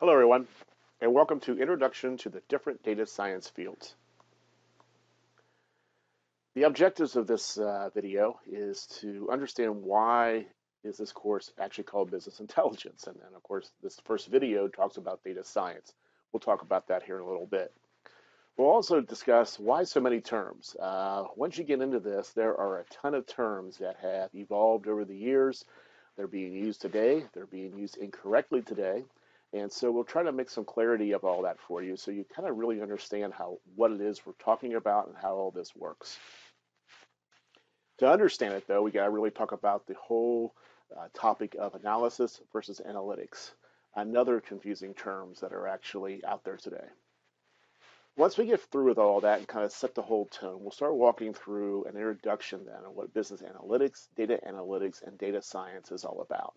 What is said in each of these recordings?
Hello, everyone, and welcome to Introduction to the Different Data Science Fields. The objectives of this video is to understand why is this course actually called Business Intelligence, and then, of course, this first video talks about data science. We'll talk about that here in a little bit. We'll also discuss why so many terms. Once you get into this, there are a ton of terms that have evolved over the years. They're being used today. They're being used incorrectly today. And so we'll try to make some clarity of all that for you so you kind of really understand what it is we're talking about and how all this works. To understand it, though, we got to really talk about the whole topic of analysis versus analytics, another confusing terms that are actually out there today. Once we get through with all that and kind of set the whole tone, we'll start walking through an introduction then on what business analytics, and data science is all about.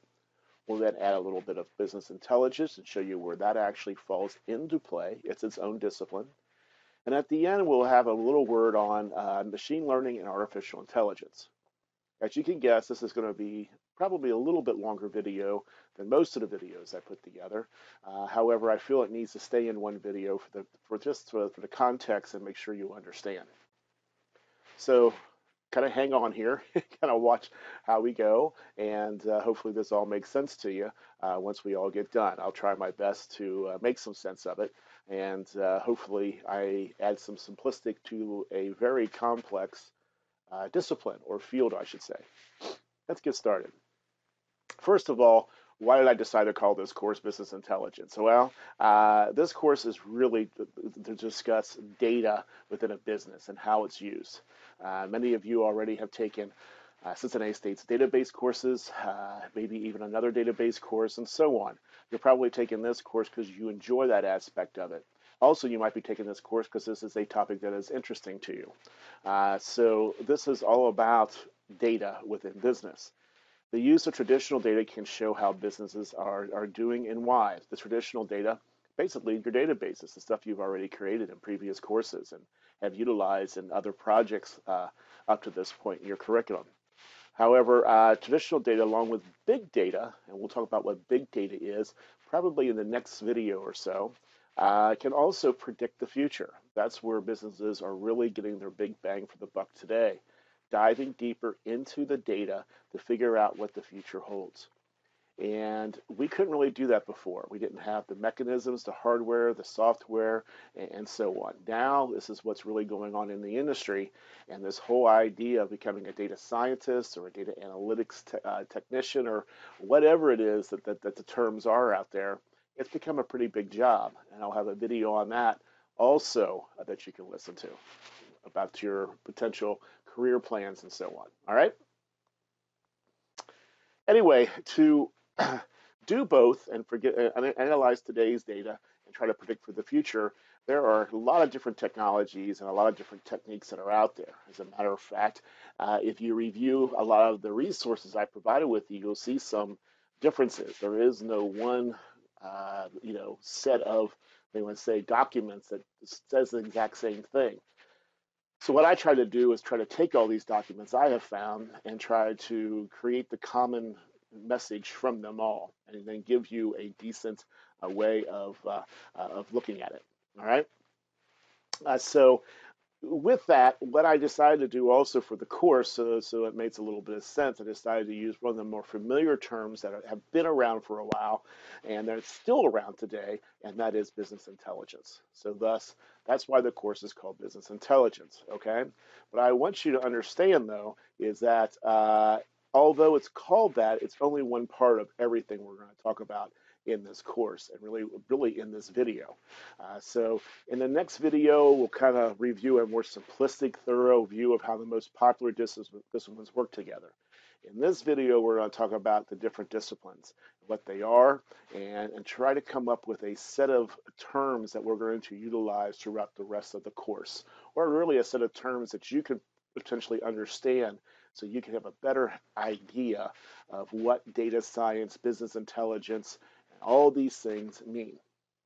We'll then add a little bit of business intelligence and show you where that actually falls into play. It's its own discipline. And at the end, we'll have a little word on machine learning and artificial intelligence. As you can guess, this is going to be probably a little bit longer video than most of the videos I put together. However, I feel it needs to stay in one video for the context and make sure you understand. So kind of hang on here, kind of watch how we go, and hopefully this all makes sense to you once we all get done. I'll try my best to make some sense of it, and hopefully I add some simplistic to a very complex discipline or field, I should say. Let's get started. First of all, why did I decide to call this course Business Intelligence? Well, this course is really to discuss data within a business and how it's used. Many of you already have taken Cincinnati State's database courses, maybe even another database course, and so on. You're probably taking this course because you enjoy that aspect of it. Also, you might be taking this course because this is a topic that is interesting to you. So this is all about data within business. The use of traditional data can show how businesses are doing and why. The traditional data, basically your databases, the stuff you've already created in previous courses and have utilized in other projects up to this point in your curriculum. However, traditional data along with big data, and we'll talk about what big data is probably in the next video or so, can also predict the future. That's where businesses are really getting their big bang for the buck today, diving deeper into the data to figure out what the future holds. And we couldn't really do that before. We didn't have the mechanisms, the hardware, the software, and so on. Now, this is what's really going on in the industry, and this whole idea of becoming a data scientist or a data analytics technician or whatever it is that the terms are out there, it's become a pretty big job. And I'll have a video on that also that you can listen to about your potential career plans and so on. All right? Anyway, to do both and analyze today's data and try to predict for the future, there are a lot of different technologies and a lot of different techniques that are out there. As a matter of fact, if you review a lot of the resources I provided with you, you'll see some differences. There is no one, set of, they would say, documents that says the exact same thing. So what I try to do is try to take all these documents I have found and try to create the common message from them all, and then give you a decent way of looking at it. All right. So with that, what I decided to do also for the course, so it makes a little bit of sense, I decided to use one of the more familiar terms that have been around for a while and that's still around today, and that is business intelligence. So thus, that's why the course is called Business Intelligence, okay? What I want you to understand, though, is that although it's called that, it's only one part of everything we're going to talk about in this course and really in this video. So in the next video, we'll kind of review a more simplistic, thorough view of how the most popular disciplines work together. In this video, we're going to talk about the different disciplines, what they are, and try to come up with a set of terms that we're going to utilize throughout the rest of the course, or really a set of terms that you can potentially understand so you can have a better idea of what data science, business intelligence, all these things mean.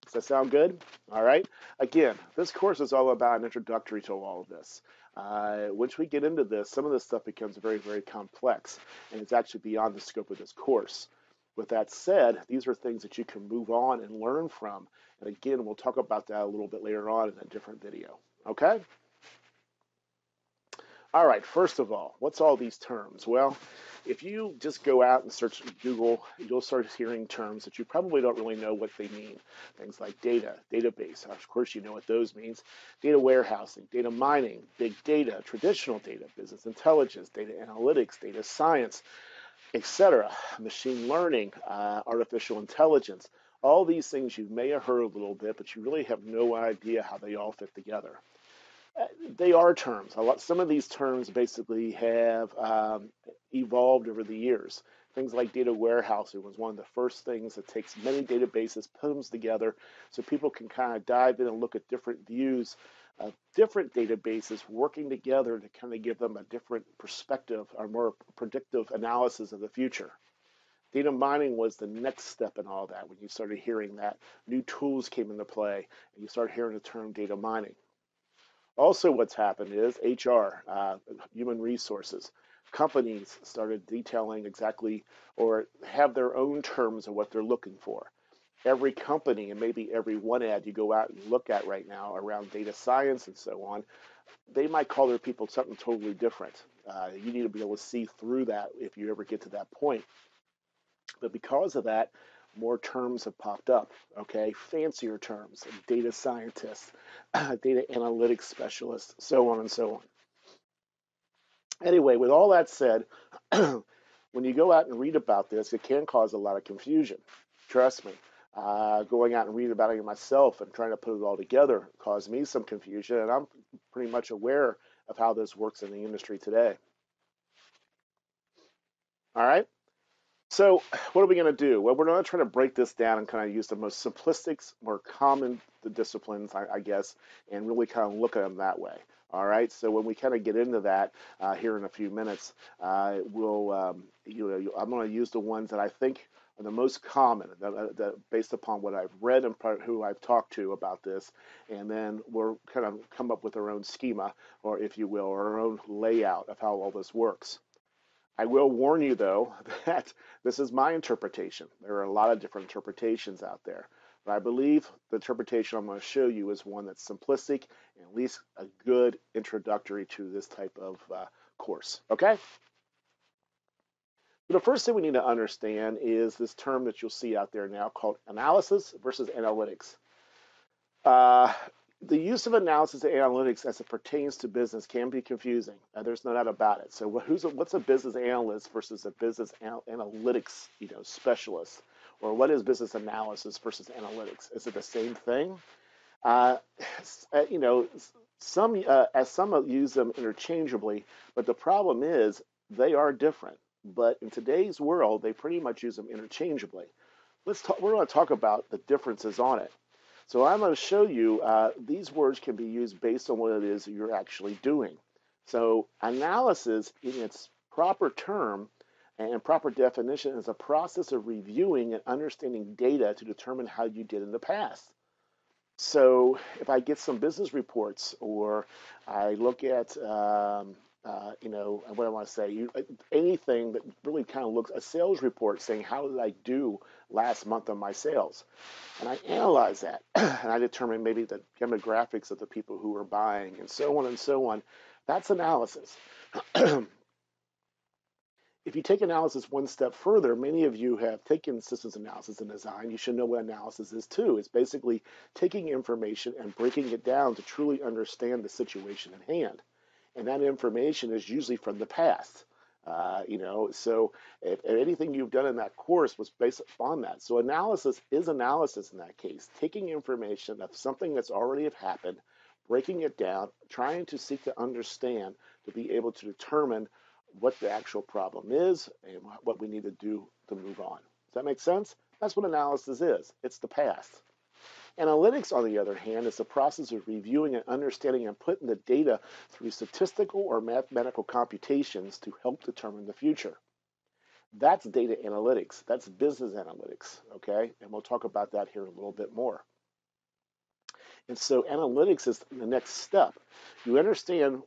Does that sound good? All right. Again, this course is all about an introductory to all of this. Once we get into this, some of this stuff becomes very, very complex, and it's actually beyond the scope of this course. With that said, these are things that you can move on and learn from. And again, we'll talk about that a little bit later on in a different video. Okay? All right, first of all, what's all these terms? Well, if you just go out and search Google, you'll start hearing terms that you probably don't really know what they mean. Things like data, database, of course you know what those means. Data warehousing, data mining, big data, traditional data, business intelligence, data analytics, data science, etc. Machine learning, artificial intelligence. All these things you may have heard a little bit, but you really have no idea how they all fit together. They are terms. Some of these terms basically have evolved over the years. Things like data warehousing was one of the first things that takes many databases, put them together so people can kind of dive in and look at different views of different databases working together to kind of give them a different perspective or more predictive analysis of the future. Data mining was the next step in all that when you started hearing that new tools came into play and you started hearing the term data mining. Also, what's happened is HR, human resources, companies started detailing exactly or have their own terms of what they're looking for. Every company and maybe every one ad you go out and look at right now around data science and so on, they might call their people something totally different. You need to be able to see through that if you ever get to that point. But because of that, more terms have popped up, okay? Fancier terms, data scientists, data analytics specialists, so on and so on. Anyway, with all that said, when you go out and read about this, it can cause a lot of confusion. Trust me. Going out and reading about it myself and trying to put it all together caused me some confusion, and I'm pretty much aware of how this works in the industry today. All right? So what are we going to do? Well, we're going to try to break this down and kind of use the most simplistic, more common disciplines, I guess, and really kind of look at them that way. All right. So when we kind of get into that here in a few minutes, I'm going to use the ones that I think are the most common, based upon what I've read and who I've talked to about this, and then we'll kind of come up with our own schema, or if you will, or our own layout of how all this works. I will warn you, though, that this is my interpretation. There are a lot of different interpretations out there. But I believe the interpretation I'm going to show you is one that's simplistic and at least a good introductory to this type of course. Okay? So the first thing we need to understand is this term that you'll see out there now called analysis versus analytics. The use of analysis and analytics as it pertains to business can be confusing. There's no doubt about it. So what's a business analyst versus a business analytics specialist? Or what is business analysis versus analytics? Is it the same thing? Some use them interchangeably, but the problem is they are different. But in today's world, they pretty much use them interchangeably. We're going to talk about the differences on it. So I'm going to show you these words can be used based on what it is you're actually doing. So analysis in its proper term and proper definition is a process of reviewing and understanding data to determine how you did in the past. So if I get some business reports or I look at, what I want to say, anything that really kind of looks, a sales report saying how did I do last month on my sales? And I analyze that and I determine maybe the demographics of the people who are buying and so on and so on. That's analysis. If you take analysis one step further, many of you have taken systems analysis and design. You should know what analysis is too. It's basically taking information and breaking it down to truly understand the situation at hand. And that information is usually from the past. So if anything you've done in that course was based on that. So analysis is analysis in that case, taking information of something that's already have happened, breaking it down, trying to seek to understand to be able to determine what the actual problem is and what we need to do to move on. Does that make sense? That's what analysis is. It's the past. Analytics, on the other hand, is the process of reviewing and understanding and putting the data through statistical or mathematical computations to help determine the future. That's data analytics. That's business analytics, okay? And we'll talk about that here a little bit more. And so analytics is the next step. You understand,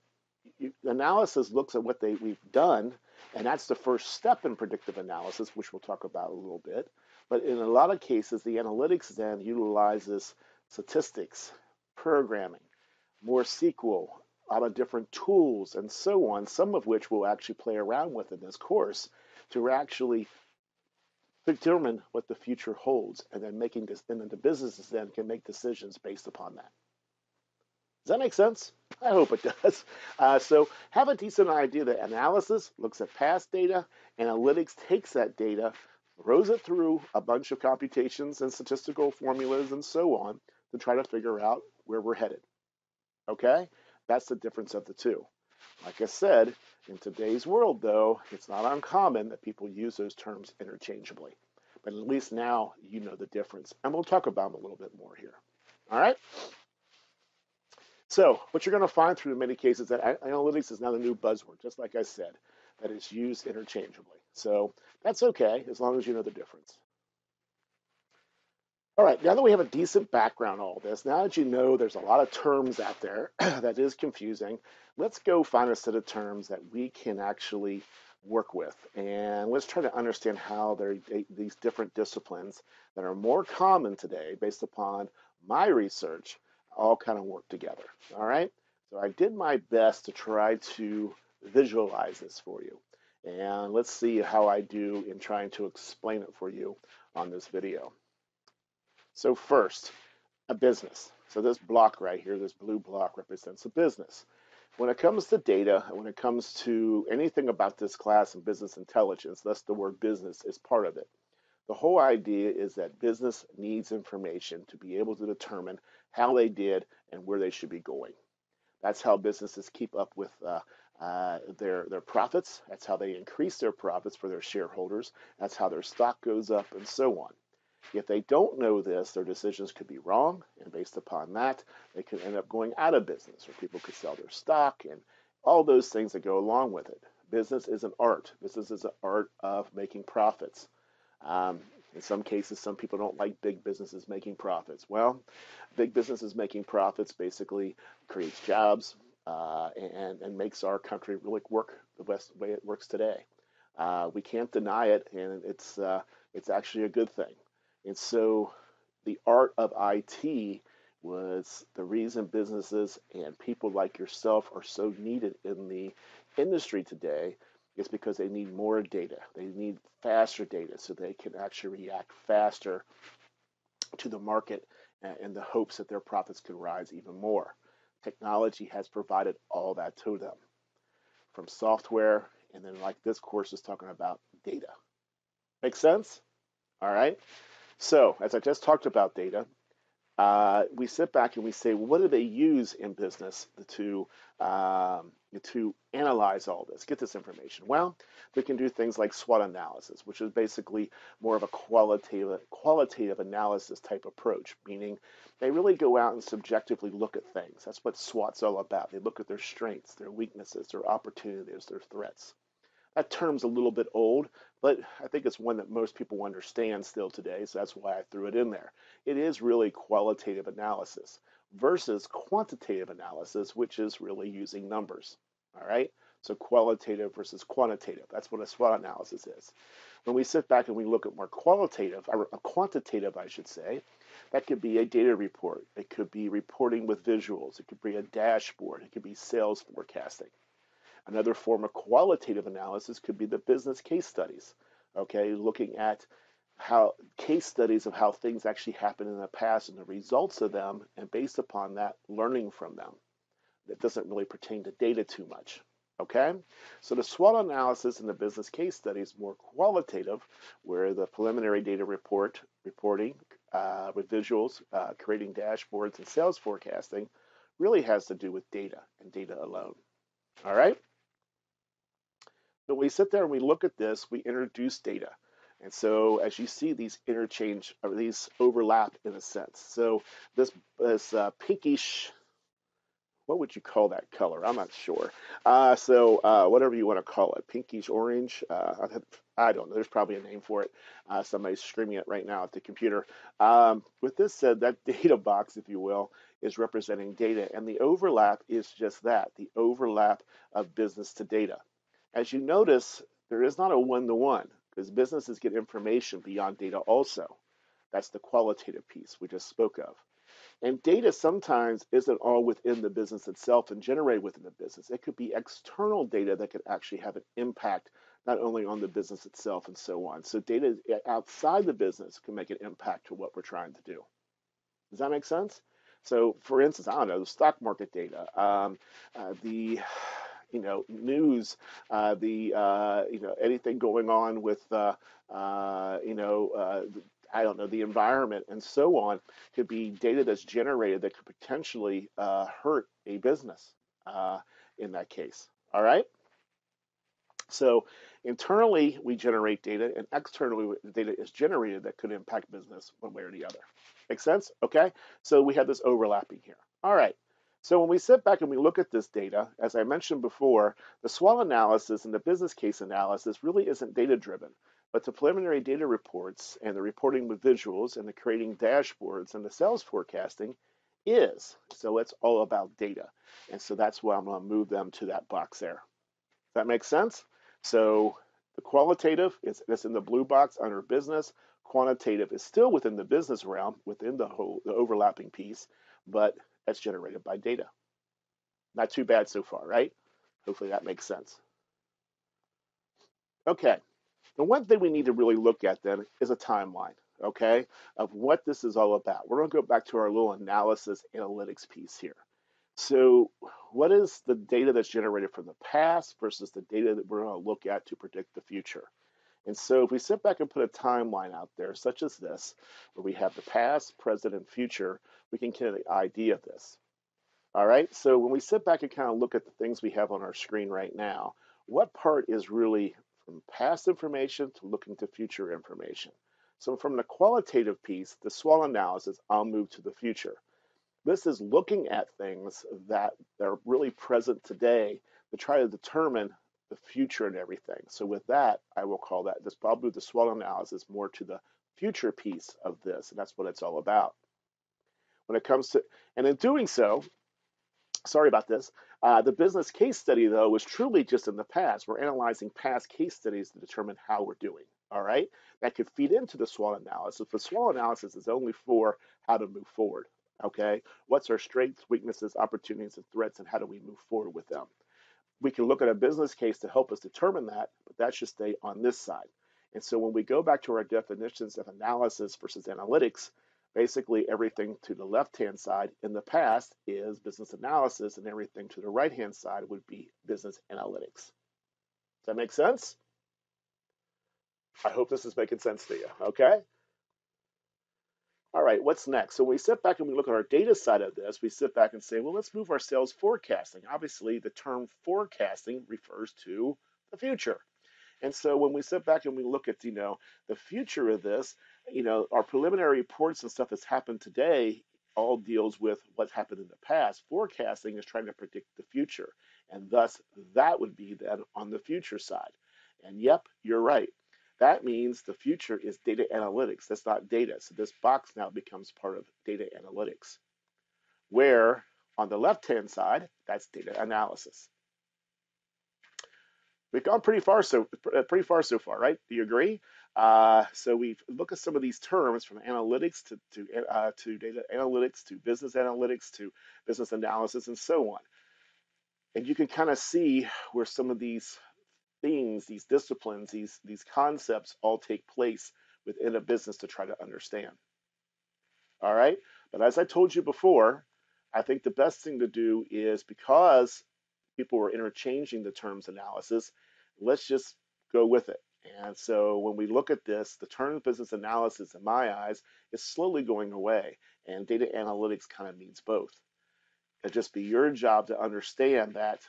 analysis looks at what we've done And that's the first step in predictive analysis, which we'll talk about a little bit. But in a lot of cases, the analytics then utilizes statistics, programming, more SQL, a lot of different tools, and so on, some of which we'll actually play around with in this course to actually determine what the future holds, and then and then the businesses then can make decisions based upon that. Does that make sense? I hope it does. So have a decent idea that analysis looks at past data, analytics takes that data, throws it through a bunch of computations and statistical formulas and so on to try to figure out where we're headed. Okay? That's the difference of the two. Like I said, in today's world, though, it's not uncommon that people use those terms interchangeably. But at least now you know the difference. And we'll talk about them a little bit more here. All right? So what you're going to find through many cases that analytics is now the new buzzword, just like I said, that is used interchangeably. So that's okay, as long as you know the difference. All right, now that we have a decent background on all this, now that you know there's a lot of terms out there that is confusing, let's go find a set of terms that we can actually work with. And let's try to understand how these different disciplines that are more common today, based upon my research, all kind of work together. All right, so I did my best to try to visualize this for you. And let's see how I do in trying to explain it for you on this video. So first, a business. So this block right here, this blue block represents a business. When it comes to data, when it comes to anything about this class in business intelligence, thus the word business is part of it. The whole idea is that business needs information to be able to determine how they did and where they should be going. That's how businesses keep up with their profits. That's how they increase their profits for their shareholders. That's how their stock goes up and so on. If they don't know this, their decisions could be wrong, and based upon that, they could end up going out of business, or people could sell their stock and all those things that go along with it. Business is an art. Business is an art of making profits. In some cases, some people don't like big businesses making profits. Well, big businesses making profits basically creates jobs and makes our country really work the best way it works today. We can't deny it, and it's actually a good thing. And so the art of IT was the reason businesses and people like yourself are so needed in the industry today, is because they need more data. They need faster data so they can actually react faster to the market in the hopes that their profits can rise even more. Technology has provided all that to them, from software, and then like this course is talking about data. Make sense? All right. So, as I just talked about data, we sit back and we say, well, what do they use in business to analyze all this, get this information? Well, they can do things like SWOT analysis, which is basically more of a qualitative analysis type approach, meaning they really go out and subjectively look at things. That's what SWOT's all about. They look at their strengths, their weaknesses, their opportunities, their threats. That term's a little bit old, but I think it's one that most people understand still today, so that's why I threw it in there. It is really qualitative analysis versus quantitative analysis, which is really using numbers. All right? So qualitative versus quantitative. That's what a SWOT analysis is. When we sit back and we look at more qualitative, or quantitative, I should say, that could be a data report. It could be reporting with visuals. It could be a dashboard. It could be sales forecasting. Another form of qualitative analysis could be the business case studies, okay, looking at how case studies of how things actually happened in the past and the results of them, and based upon that, learning from them. That doesn't really pertain to data too much, okay? So the SWOT analysis and the business case study is more qualitative, where the preliminary data reporting with visuals, creating dashboards and sales forecasting really has to do with data and data alone, all right? But we sit there and we look at this, we introduce data. And so as you see, these interchange, or these overlap in a sense. So this pinkish, what would you call that color? I'm not sure. Whatever you want to call it, pinkish orange. I don't know. There's probably a name for it. Somebody's screaming it right now at the computer. With this said, that data box, if you will, is representing data. And the overlap is just that, the overlap of business to data. As you notice, There is not a one-to-one because businesses get information beyond data also. That's the qualitative piece we just spoke of. And data sometimes isn't all within the business itself and generated within the business. It could be external data that could actually have an impact not only on the business itself and so on. So data outside the business can make an impact to what we're trying to do. Does that make sense? So, for instance, I don't know, the stock market data, the news, anything going on with I don't know, the environment and so on could be data that's generated that could potentially hurt a business in that case. All right. So internally, we generate data, and externally, the data is generated that could impact business one way or the other. Make sense? Okay. So we have this overlapping here. All right. So when we sit back and we look at this data, as I mentioned before, the SWOT analysis and the business case analysis really isn't data driven, but the preliminary data reports and the reporting with visuals and the creating dashboards and the sales forecasting is. So it's all about data. And so that's why I'm going to move them to that box there. Does that make sense? So the qualitative is in the blue box under business. Quantitative is still within the business realm, within the overlapping piece, but that's generated by data. Not too bad so far, right? Hopefully that makes sense. Okay. The one thing we need to really look at then is a timeline, okay, of what this is all about. We're going to go back to our little analysis analytics piece here. So what is the data that's generated from the past versus the data that we're going to look at to predict the future? And so if we sit back and put a timeline out there, such as this, where we have the past, present, and future, we can get an idea of this. All right, so when we sit back and kind of look at the things we have on our screen right now, what part is really from past information to looking to future information? So from the qualitative piece, the SWOT analysis, I'll move to the future. This is looking at things that are really present today to try to determine the future and everything. So with that, I will call that, this probably the SWOT analysis more to the future piece of this, and that's what it's all about. When it comes to, and in doing so, sorry about this, the business case study, though, was truly just in the past. We're analyzing past case studies to determine how we're doing, all right? That could feed into the SWOT analysis. The SWOT analysis is only for how to move forward. Okay, what's our strengths, weaknesses, opportunities, and threats, and how do we move forward with them? We can look at a business case to help us determine that, but that should stay on this side. And so when we go back to our definitions of analysis versus analytics, basically everything to the left-hand side in the past is business analysis, and everything to the right-hand side would be business analytics. Does that make sense? I hope this is making sense to you, okay? All right, what's next? So when we sit back and we look at our data side of this, we sit back and say, well, let's move our sales forecasting. Obviously, the term forecasting refers to the future. And so when we sit back and we look at, the future of this, our preliminary reports and stuff that's happened today all deals with what's happened in the past. Forecasting is trying to predict the future. And thus, that would be then on the future side. And yep, you're right. That means the future is data analytics. That's not data. So this box now becomes part of data analytics, where on the left-hand side, that's data analysis. We've gone pretty far so far, right? Do you agree? So we've looked at some of these terms from analytics to data analytics to business analysis and so on. And you can kind of see where some of these things, these disciplines, these concepts all take place within a business to try to understand. All right, but as I told you before, I think the best thing to do is, because people were interchanging the terms analysis, let's just go with it. And so when we look at this, the term business analysis, in my eyes, is slowly going away, and data analytics kind of means both. It'll just be your job to understand that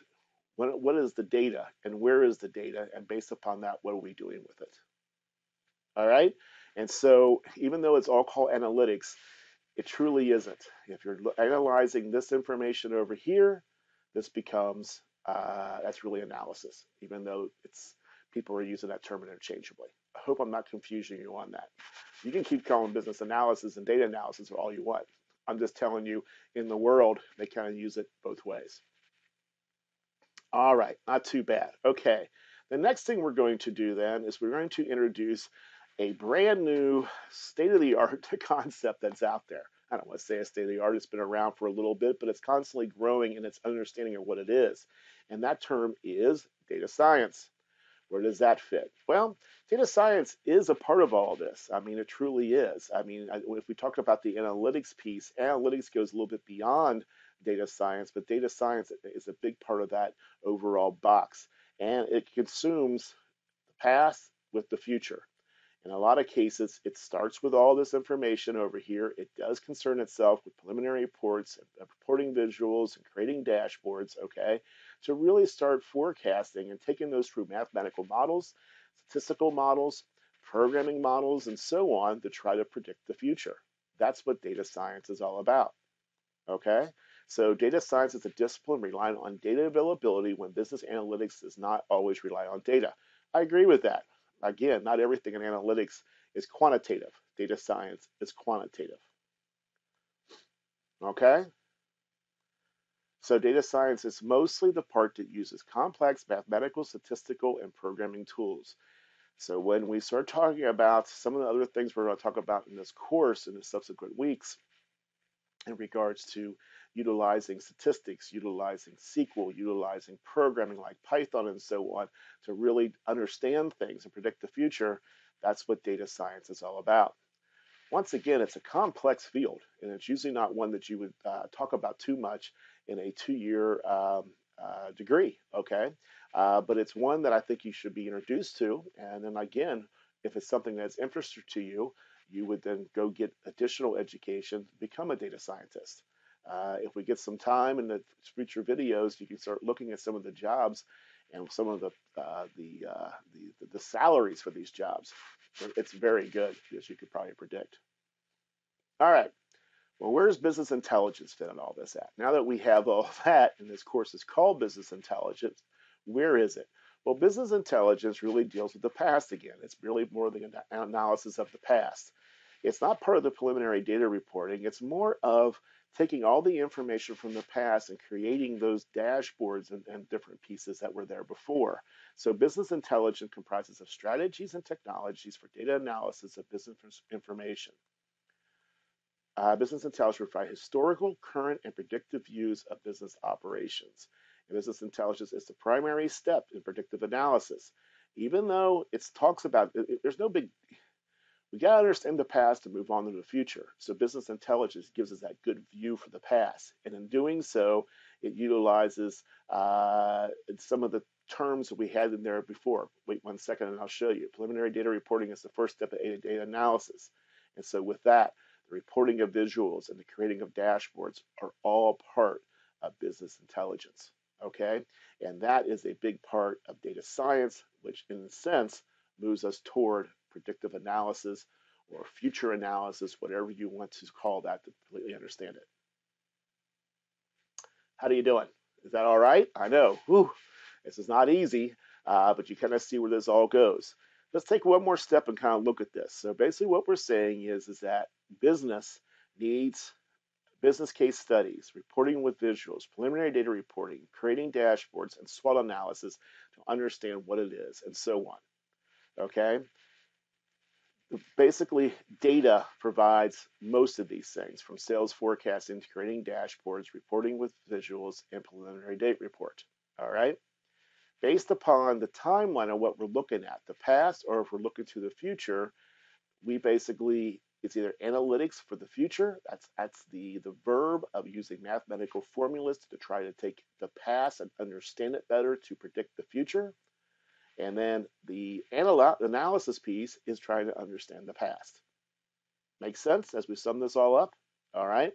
what is the data and where is the data, and based upon that, what are we doing with it? All right, and so even though it's all called analytics, it truly isn't. If you're analyzing this information over here, this becomes that's really analysis, even though people are using that term interchangeably. I hope I'm not confusing you on that. You can keep calling business analysis and data analysis all you want. I'm just telling you, in the world, they kind of use it both ways. All right, not too bad. Okay, The next thing we're going to do then is we're going to introduce a brand new state-of-the-art concept that's out there. I don't want to say a state-of-the-art, it's been around for a little bit, but it's constantly growing in its understanding of what it is. And that term is data science. Where does that fit? Well, data science is a part of all this. I mean, it truly is. I mean, if we talk about the analytics piece, analytics goes a little bit beyond data science, but data science is a big part of that overall box. And it consumes the past with the future. In a lot of cases, it starts with all this information over here. It does concern itself with preliminary reports, reporting visuals, and creating dashboards, okay, to really start forecasting and taking those through mathematical models, statistical models, programming models, and so on to try to predict the future. That's what data science is all about, okay? So data science is a discipline relying on data availability when business analytics does not always rely on data. I agree with that. Again, not everything in analytics is quantitative. Data science is quantitative. Okay? So data science is mostly the part that uses complex mathematical, statistical, and programming tools. So when we start talking about some of the other things we're going to talk about in this course in the subsequent weeks, in regards to utilizing statistics, utilizing SQL, utilizing programming like Python and so on to really understand things and predict the future, that's what data science is all about. Once again, it's a complex field, and it's usually not one that you would talk about too much in a two-year degree, okay? But it's one that I think you should be introduced to, and then again, if it's something that's interesting to you, you would then go get additional education to become a data scientist. If we get some time in the future videos, you can start looking at some of the jobs and some of the salaries for these jobs. It's very good, as you could probably predict. All right. Well, where's business intelligence fit in all this at? Now that we have all that, and this course is called Business Intelligence, where is it? Well, business intelligence really deals with the past again. It's really more the analysis of the past. It's not part of the preliminary data reporting. It's more of taking all the information from the past and creating those dashboards and different pieces that were there before. So business intelligence comprises of strategies and technologies for data analysis of business information. Business intelligence provides historical, current, and predictive views of business operations. And business intelligence is the primary step in predictive analysis. Even though it talks about, there's no big, we got to understand the past to move on to the future. So business intelligence gives us that good view for the past. And in doing so, it utilizes some of the terms that we had in there before. Wait 1 second and I'll show you. Preliminary data reporting is the first step of data analysis. And so with that, the reporting of visuals and the creating of dashboards are all part of business intelligence, okay? And that is a big part of data science, which in a sense moves us toward predictive analysis or future analysis, whatever you want to call that to completely understand it. How you doing? Is that all right? I know, whew, this is not easy, but you kind of see where this all goes. Let's take one more step and kind of look at this. So basically what we're saying is that business needs business case studies, reporting with visuals, preliminary data reporting, creating dashboards, and SWOT analysis to understand what it is, and so on, okay? Basically, data provides most of these things, from sales forecasting to creating dashboards, reporting with visuals, and preliminary date report, all right? Based upon the timeline of what we're looking at, the past, or if we're looking to the future, we basically, it's either analytics for the future, that's the verb of using mathematical formulas to try to take the past and understand it better to predict the future. And then the analysis piece is trying to understand the past. Makes sense as we sum this all up? All right.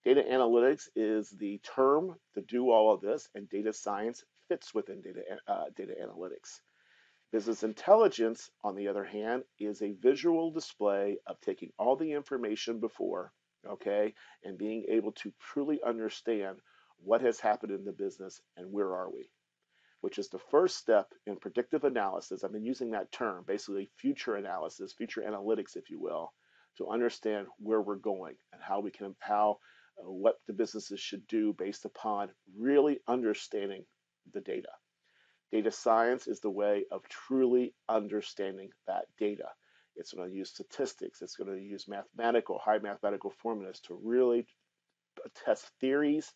Data analytics is the term to do all of this, and data science fits within data analytics. Business intelligence, on the other hand, is a visual display of taking all the information before, okay, and being able to truly understand what has happened in the business and where are we, which is the first step in predictive analysis. I've been using that term, basically future analysis, future analytics, if you will, to understand where we're going and how we can, what the businesses should do based upon really understanding the data. Data science is the way of truly understanding that data. It's going to use statistics. It's going to use high mathematical formulas to really test theories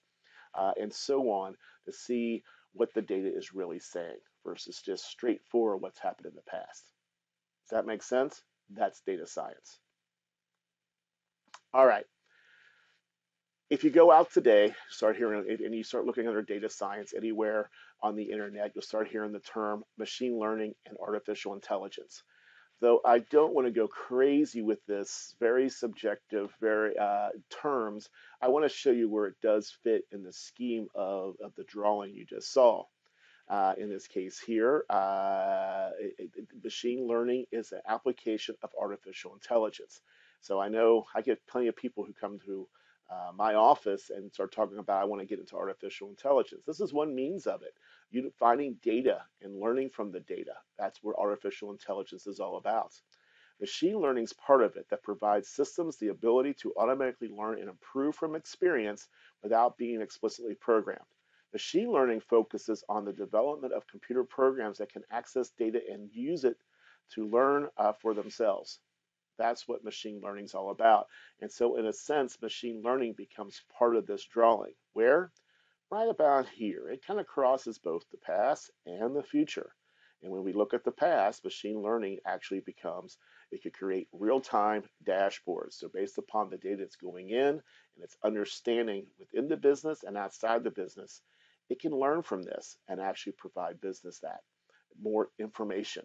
and so on to see what the data is really saying versus just straightforward what's happened in the past. Does that make sense? That's data science. All right. If you go out today, start hearing it, and you start looking under data science anywhere on the internet, you'll start hearing the term machine learning and artificial intelligence. Though I don't want to go crazy with this very subjective, very terms, I want to show you where it does fit in the scheme of the drawing you just saw. In this case here, machine learning is an application of artificial intelligence. So I know I get plenty of people who come to my office and start talking about, I want to get into artificial intelligence. This is one means of it. You finding data and learning from the data. That's what artificial intelligence is all about. Machine learning is part of it that provides systems the ability to automatically learn and improve from experience without being explicitly programmed. Machine learning focuses on the development of computer programs that can access data and use it to learn for themselves. That's what machine learning is all about. And so in a sense, machine learning becomes part of this drawing. Where? Right about here. It kind of crosses both the past and the future. And when we look at the past, machine learning actually becomes, it could create real-time dashboards. So based upon the data that's going in and its understanding within the business and outside the business, it can learn from this and actually provide business that more information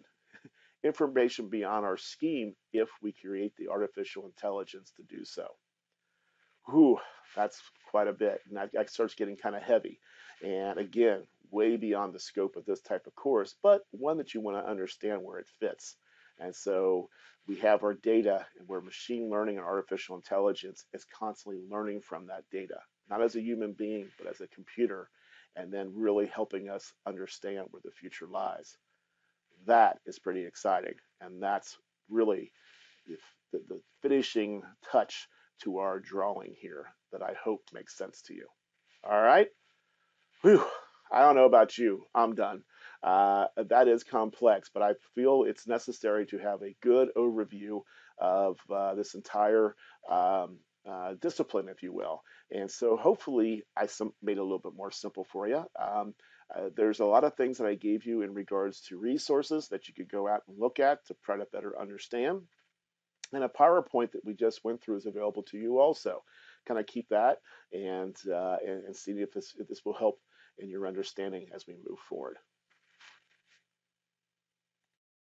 beyond our scheme if we create the artificial intelligence to do so. Whew, that's quite a bit. And that starts getting kind of heavy. And again, way beyond the scope of this type of course, but one that you want to understand where it fits. And so we have our data, and where machine learning and artificial intelligence is constantly learning from that data, not as a human being, but as a computer, and then really helping us understand where the future lies. That is pretty exciting, and that's really the finishing touch to our drawing here that I hope makes sense to you. All right? Whew. I don't know about you. I'm done. That is complex, but I feel it's necessary to have a good overview of this entire discipline, if you will. And so hopefully I made it a little bit more simple for you. There's a lot of things that I gave you in regards to resources that you could go out and look at to try to better understand. And a PowerPoint that we just went through is available to you also. Kind of keep that and see if this will help in your understanding as we move forward.